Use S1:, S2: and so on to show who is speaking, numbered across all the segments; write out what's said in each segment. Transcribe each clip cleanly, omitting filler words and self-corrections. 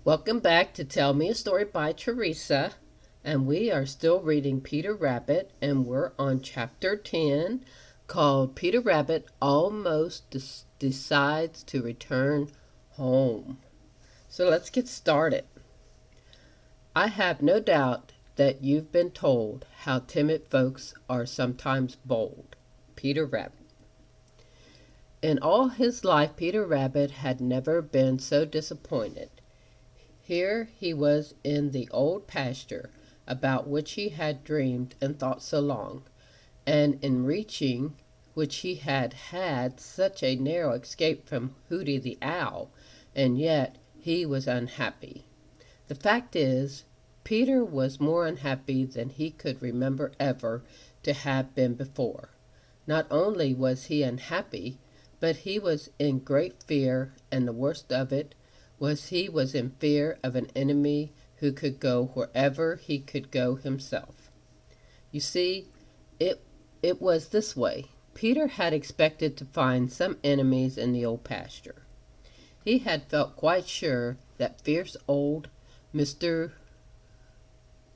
S1: Welcome back to Tell Me a Story by Teresa, and we are still reading Peter Rabbit, and we're on chapter 10 called Peter Rabbit Almost Decides to Return Home. So let's get started. I have no doubt that you've been told how timid folks are sometimes bold. Peter Rabbit. In all his life, Peter Rabbit had never been so disappointed. Here he was in the old pasture about which he had dreamed and thought so long, and in reaching which he had had such a narrow escape from Hooty the Owl, and yet he was unhappy. The fact is, Peter was more unhappy than he could remember ever to have been before. Not only was he unhappy, but he was in great fear, and the worst of it was he was in fear of an enemy who could go wherever he could go himself. You see, it was this way. Peter had expected to find some enemies in the old pasture. He had felt quite sure that fierce old Mr.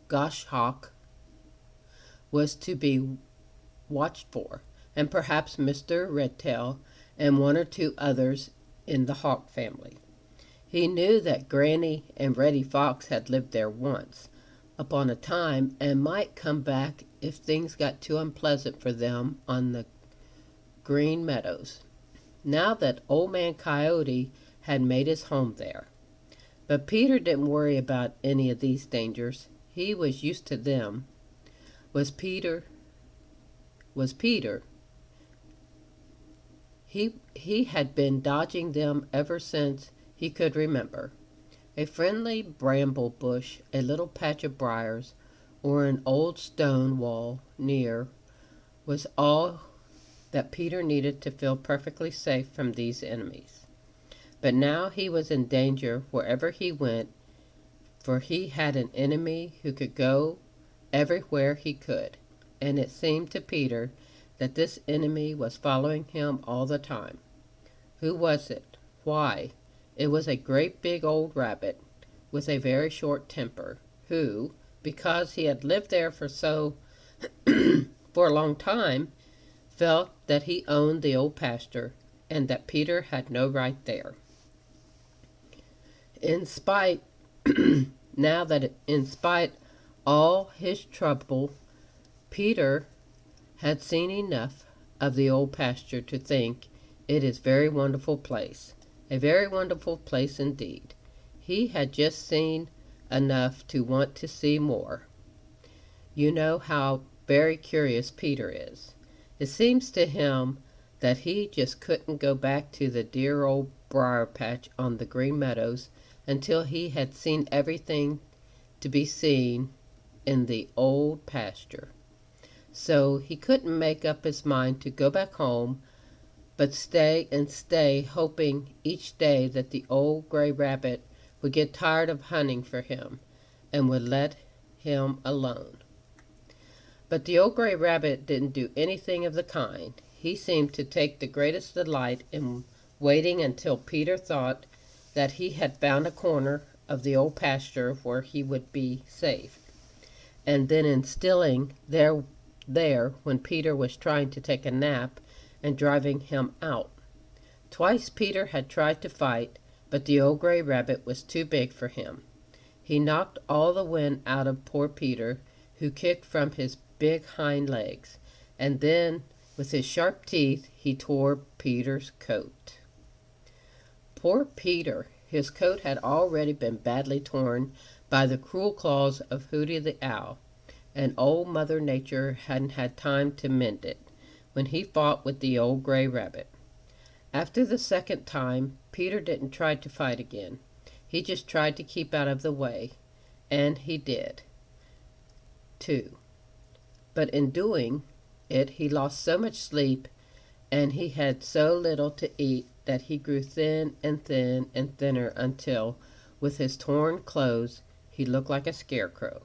S1: Goshawk was to be watched for, and perhaps Mr. Redtail and one or two others in the Hawk family. He knew that Granny and Reddy Fox had lived there once upon a time and might come back if things got too unpleasant for them on the Green Meadows, now that Old Man Coyote had made his home there. But Peter didn't worry about any of these dangers. He was used to them. Was Peter. He had been dodging them ever since he could remember. A friendly bramble bush, a little patch of briars, or an old stone wall near was all that Peter needed to feel perfectly safe from these enemies. But now he was in danger wherever he went, for he had an enemy who could go everywhere he could, and it seemed to Peter that this enemy was following him all the time. Who was it? Why? It was a great big old rabbit with a very short temper, who, because he had lived there for a long time, felt that he owned the old pasture and that Peter had no right there. In spite all his trouble, Peter had seen enough of the old pasture to think it is a very wonderful place. A very wonderful place indeed. He had just seen enough to want to see more. You know how very curious Peter is. It seems to him that he just couldn't go back to the dear old briar patch on the Green Meadows until he had seen everything to be seen in the old pasture. So he couldn't make up his mind to go back home, but stay, hoping each day that the old gray rabbit would get tired of hunting for him and would let him alone. But the old gray rabbit didn't do anything of the kind. He seemed to take the greatest delight in waiting until Peter thought that he had found a corner of the old pasture where he would be safe, and then instilling there when Peter was trying to take a nap and driving him out. Twice Peter had tried to fight, but the old gray rabbit was too big for him. He knocked all the wind out of poor Peter, who kicked from his big hind legs, and then with his sharp teeth he tore Peter's coat. Poor Peter! His coat had already been badly torn by the cruel claws of Hooty the Owl, and Old Mother Nature hadn't had time to mend it when he fought with the old gray rabbit. After the second time, Peter didn't try to fight again. He just tried to keep out of the way, and he did, too. But in doing it, he lost so much sleep, and he had so little to eat that he grew thin and thinner until, with his torn clothes, he looked like a scarecrow.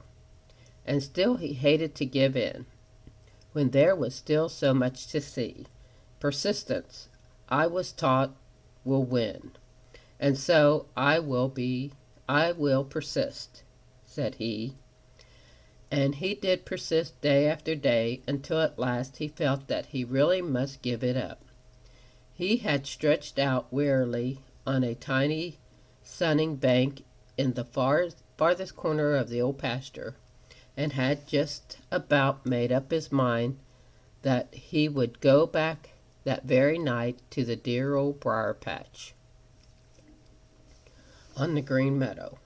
S1: And still he hated to give in, when there was still so much to see. Persistence, I was taught, will win. And so I will be I will persist," said he. And he did persist day after day until at last he felt that he really must give it up. He had stretched out wearily on a tiny sunning bank in the farthest corner of the old pasture, and had just about made up his mind that he would go back that very night to the dear old briar patch on the Green Meadow,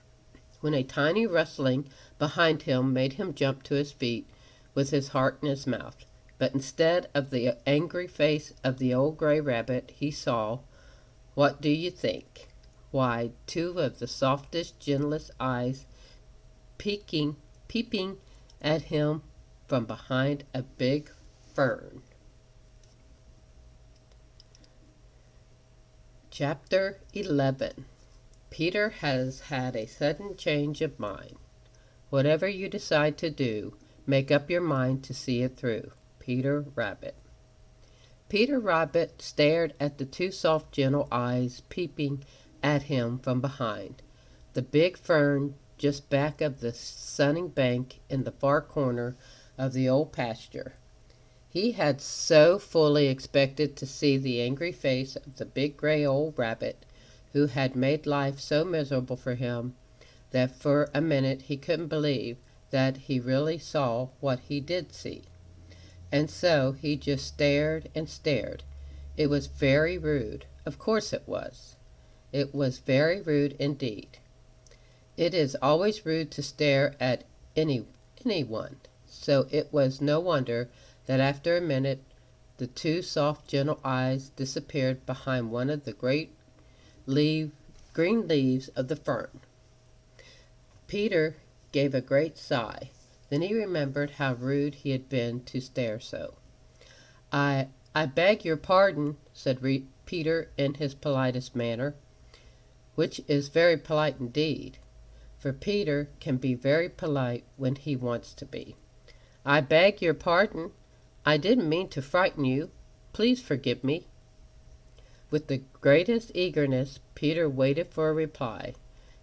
S1: when a tiny rustling behind him made him jump to his feet with his heart in his mouth. But instead of the angry face of the old gray rabbit, he saw, what do you think? Why, two of the softest, gentlest eyes peeping at him from behind a big fern. Chapter 11. Peter has had a sudden change of mind. Whatever you decide to do, make up your mind to see it through. Peter Rabbit. Peter Rabbit stared at the two soft, gentle eyes peeping at him from behind the big fern just back of the sunning bank in the far corner of the old pasture. He had so fully expected to see the angry face of the big gray old rabbit who had made life so miserable for him that for a minute he couldn't believe that he really saw what he did see. And so he just stared and stared. It was very rude. Of course it was. It was very rude indeed. It is always rude to stare at anyone. So it was no wonder that after a minute the two soft, gentle eyes disappeared behind one of the great green leaves of the fern. Peter gave a great sigh. Then he remembered how rude he had been to stare so. I beg your pardon," said Peter in his politest manner, which is very polite indeed, for Peter can be very polite when he wants to be. "I beg your pardon. I didn't mean to frighten you. Please forgive me." With the greatest eagerness, Peter waited for a reply.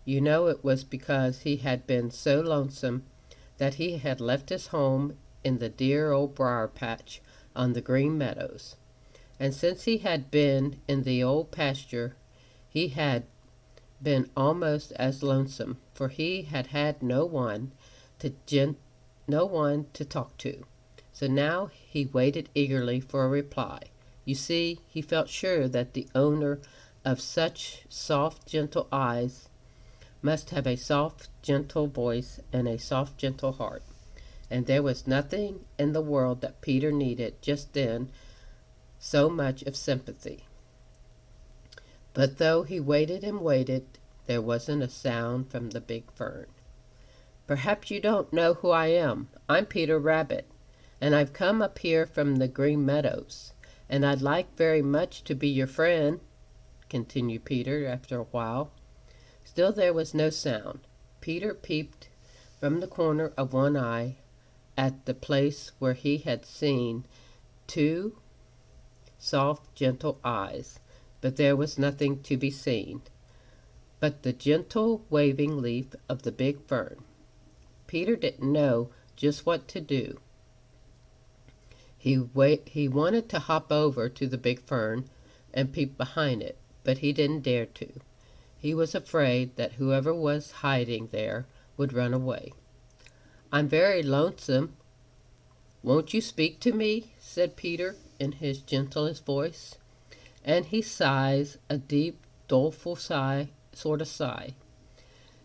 S1: You know it was because he had been so lonesome that he had left his home in the dear old briar patch on the Green Meadows. And since he had been in the old pasture, he had been almost as lonesome, for he had had no one to talk to. So now he waited eagerly for a reply. You see, he felt sure that the owner of such soft, gentle eyes must have a soft, gentle voice and a soft, gentle heart. And there was nothing in the world that Peter needed just then so much of sympathy. But though he waited and waited, there wasn't a sound from the big fern. "Perhaps you don't know who I am. I'm Peter Rabbit, and I've come up here from the Green Meadows, and I'd like very much to be your friend," continued Peter after a while. Still there was no sound. Peter peeped from the corner of one eye at the place where he had seen two soft, gentle eyes, but there was nothing to be seen but the gentle waving leaf of the big fern. Peter didn't know just what to do. He wanted to hop over to the big fern and peep behind it, but he didn't dare to. He was afraid that whoever was hiding there would run away. "I'm very lonesome. Won't you speak to me?" said Peter in his gentlest voice. And he sighs a deep, doleful sort of sigh.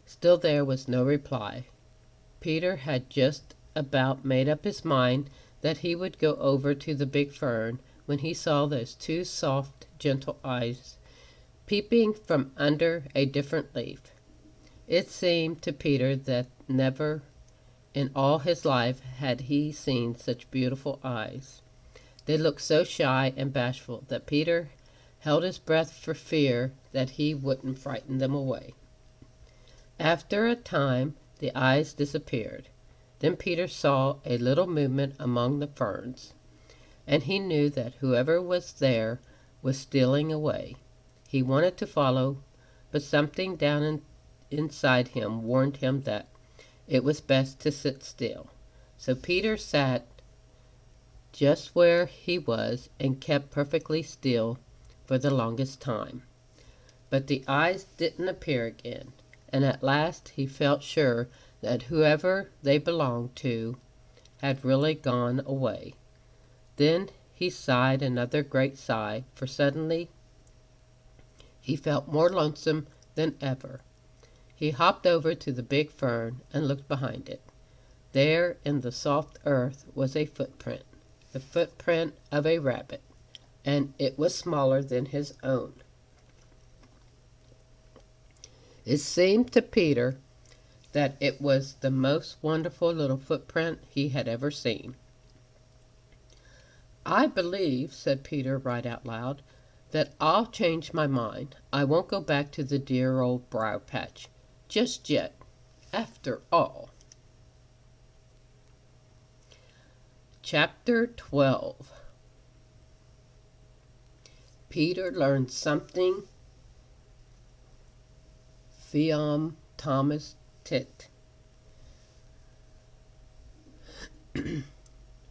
S1: Still there was no reply. Peter had just about made up his mind that he would go over to the big fern when he saw those two soft, gentle eyes peeping from under a different leaf. It seemed to Peter that never in all his life had he seen such beautiful eyes. They looked so shy and bashful that Peter held his breath for fear that he wouldn't frighten them away. After a time, the eyes disappeared. Then Peter saw a little movement among the ferns, and he knew that whoever was there was stealing away. He wanted to follow, but something down inside him warned him that it was best to sit still. So Peter sat just where he was and kept perfectly still for the longest time. But the eyes didn't appear again, and at last he felt sure that whoever they belonged to had really gone away. Then he sighed another great sigh, for suddenly he felt more lonesome than ever. He hopped over to the big fern and looked behind it. There in the soft earth was a footprint, the footprint of a rabbit, and it was smaller than his own. It seemed to Peter that it was the most wonderful little footprint he had ever seen. "I believe," said Peter right out loud, "that I'll change my mind. I won't go back to the dear old briar patch just yet, after all." Chapter 12. Peter learned something from Thomas Tit.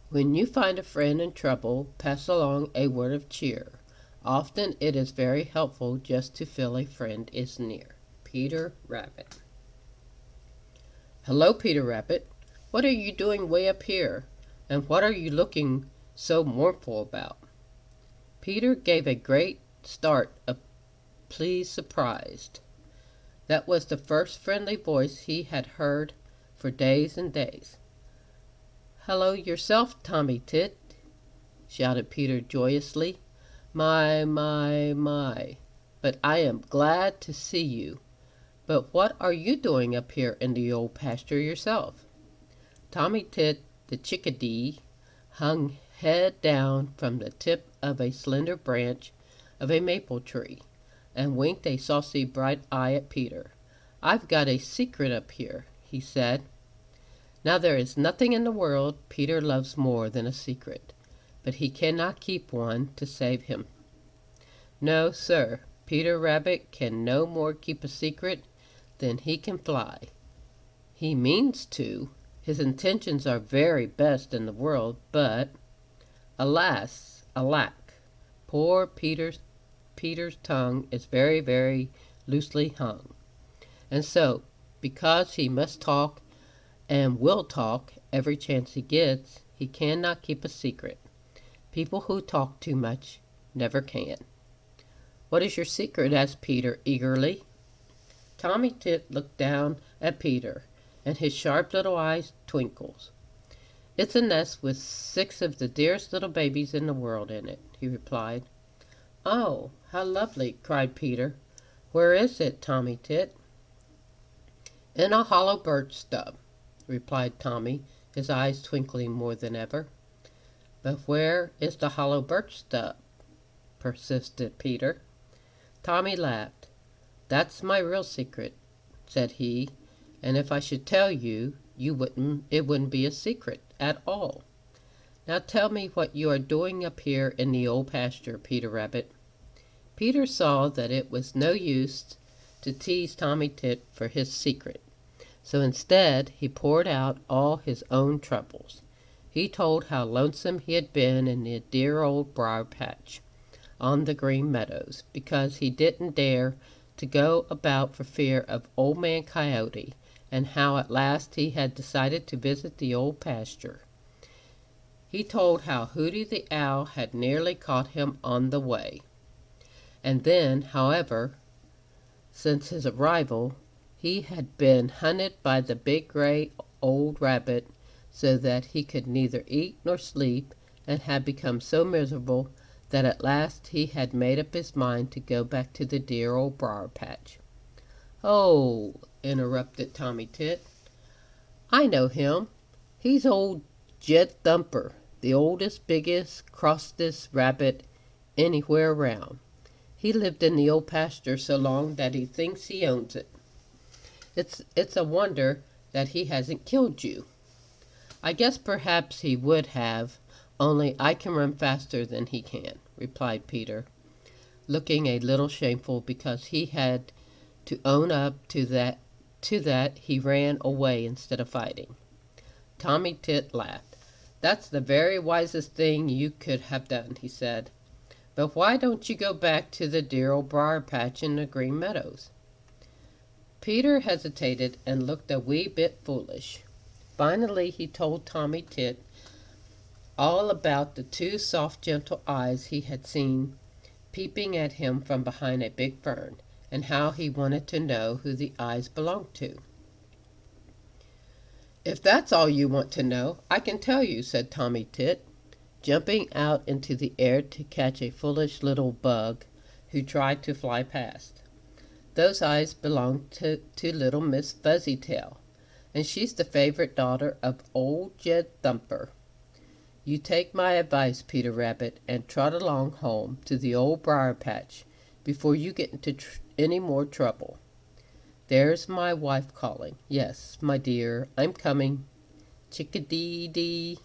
S1: When you find a friend in trouble, pass along a word of cheer. Often it is very helpful just to feel a friend is near. Peter Rabbit. "Hello, Peter Rabbit. What are you doing way up here? And what are you looking so mournful about?" Peter gave a great start of pleased surprise. That was the first friendly voice he had heard for days and days. "Hello yourself, Tommy Tit," shouted Peter joyously. My, but I am glad to see you. But what are you doing up here in the old pasture yourself?" Tommy Tit the chickadee hung head down from the tip of a slender branch of a maple tree and winked a saucy bright eye at Peter. "I've got a secret up here," he said. Now there is nothing in the world Peter loves more than a secret, but he cannot keep one to save him. No, sir, Peter Rabbit can no more keep a secret than he can fly. He means to. His intentions are very best in the world, but alas, alack, poor Peter's tongue is very, very loosely hung. And so, because he must talk and will talk every chance he gets, he cannot keep a secret. People who talk too much never can. "What is your secret?" asked Peter eagerly. Tommy Tit looked down at Peter, and his sharp little eyes twinkled. "It's a nest with 6 of the dearest little babies in the world in it," he replied. "Oh, how lovely!" cried Peter. "Where is it, Tommy Tit?" "In a hollow birch stub," replied Tommy, his eyes twinkling more than ever. "But where is the hollow birch stub?" persisted Peter. Tommy laughed. "That's my real secret," said he, "and if I should tell you, it wouldn't be a secret at all. Now tell me what you are doing up here in the old pasture, Peter Rabbit." Peter saw that it was no use to tease Tommy Tit for his secret, so instead he poured out all his own troubles. He told how lonesome he had been in the dear old briar patch on the Green Meadows, because he didn't dare to go about for fear of Old Man Coyote, and how at last he had decided to visit the old pasture. He told how Hooty the Owl had nearly caught him on the way. And then, however, since his arrival, he had been hunted by the big gray old rabbit so that he could neither eat nor sleep, and had become so miserable that at last he had made up his mind to go back to the dear old briar patch. "Oh," interrupted Tommy Tit, "I know him. He's old Jed Thumper, the oldest, biggest, crossest rabbit anywhere around. He lived in the old pasture so long that he thinks he owns it. It's a wonder that he hasn't killed you." "I guess perhaps he would have, only I can run faster than he can," replied Peter, looking a little shameful because he had to own up to to that he ran away instead of fighting. Tommy Tit laughed. "That's the very wisest thing you could have done," he said. "But why don't you go back to the dear old briar patch in the Green Meadows?" Peter hesitated and looked a wee bit foolish. Finally he told Tommy Tit all about the two soft, gentle eyes he had seen peeping at him from behind a big fern, and how he wanted to know who the eyes belonged to. "If that's all you want to know, I can tell you," said Tommy Tit, jumping out into the air to catch a foolish little bug who tried to fly past. "Those eyes belong to little Miss Fuzzytail, and she's the favorite daughter of old Jed Thumper. You take my advice, Peter Rabbit, and trot along home to the old briar patch before you get into any more trouble. There's my wife calling. Yes, my dear, I'm coming. Chick-a-dee-dee."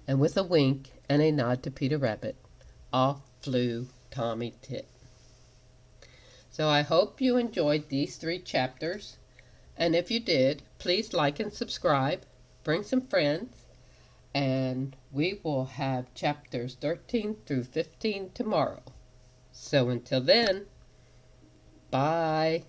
S1: And with a wink and a nod to Peter Rabbit, off flew Tommy Tit. So I hope you enjoyed these 3 chapters, and if you did, please like and subscribe, bring some friends, and we will have chapters 13 through 15 tomorrow. So until then, bye.